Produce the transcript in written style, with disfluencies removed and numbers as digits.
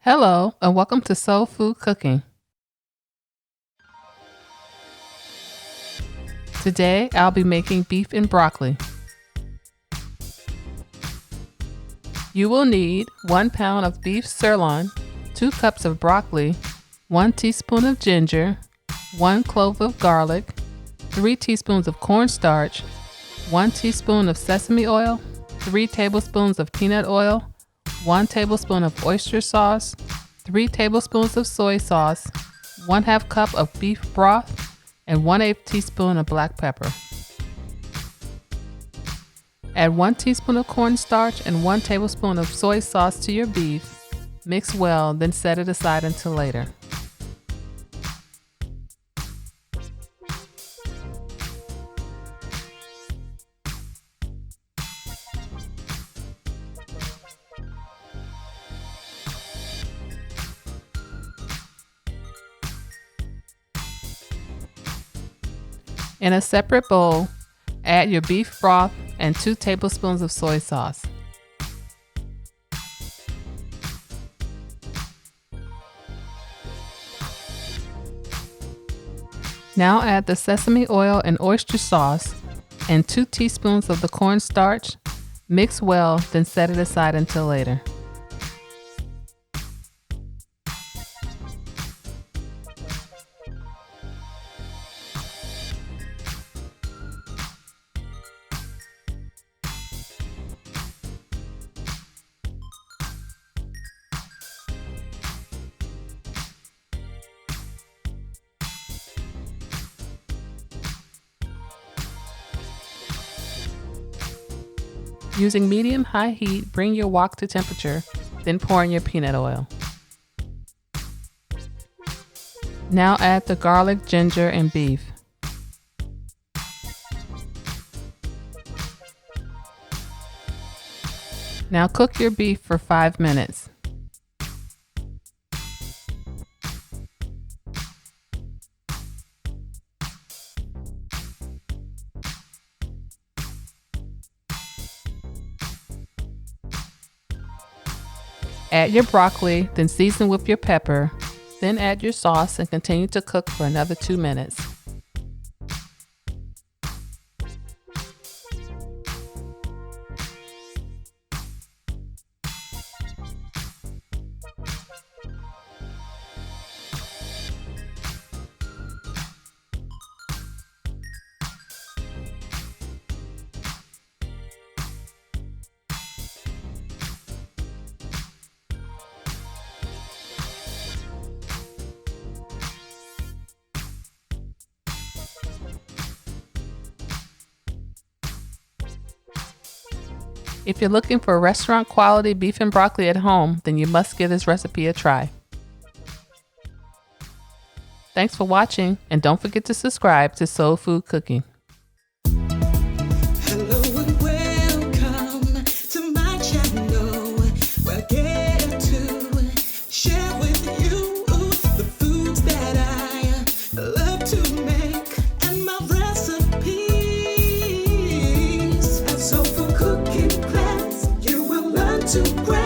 Hello, and welcome to Soul Food Cooking. Today, I'll be making beef and broccoli. You will need 1 pound of beef sirloin, 2 cups of broccoli, 1 teaspoon of ginger, 1 clove of garlic, 3 teaspoons of cornstarch, 1 teaspoon of sesame oil, 3 tablespoons of peanut oil, 1 tablespoon of oyster sauce, 3 tablespoons of soy sauce, 1/2 cup of beef broth, and 1/8 teaspoon of black pepper. Add 1 teaspoon of cornstarch and 1 tablespoon of soy sauce to your beef. Mix well, then set it aside until later. In a separate bowl, add your beef broth and 2 tablespoons of soy sauce. Now add the sesame oil and oyster sauce and 2 teaspoons of the cornstarch. Mix well, then set it aside until later. Using medium-high heat, bring your wok to temperature, then pour in your peanut oil. Now add the garlic, ginger, and beef. Now cook your beef for 5 minutes. Add your broccoli, then season with your pepper. Then add your sauce and continue to cook for another 2 minutes. If you're looking for restaurant quality beef and broccoli at home, then you must give this recipe a try. Thanks for watching, and don't forget to subscribe to Soul Food Cooking. Hello and welcome to my channel, where I get to share with you the foods that I love to make and my recipes. And soul food cooking class, you will learn to grab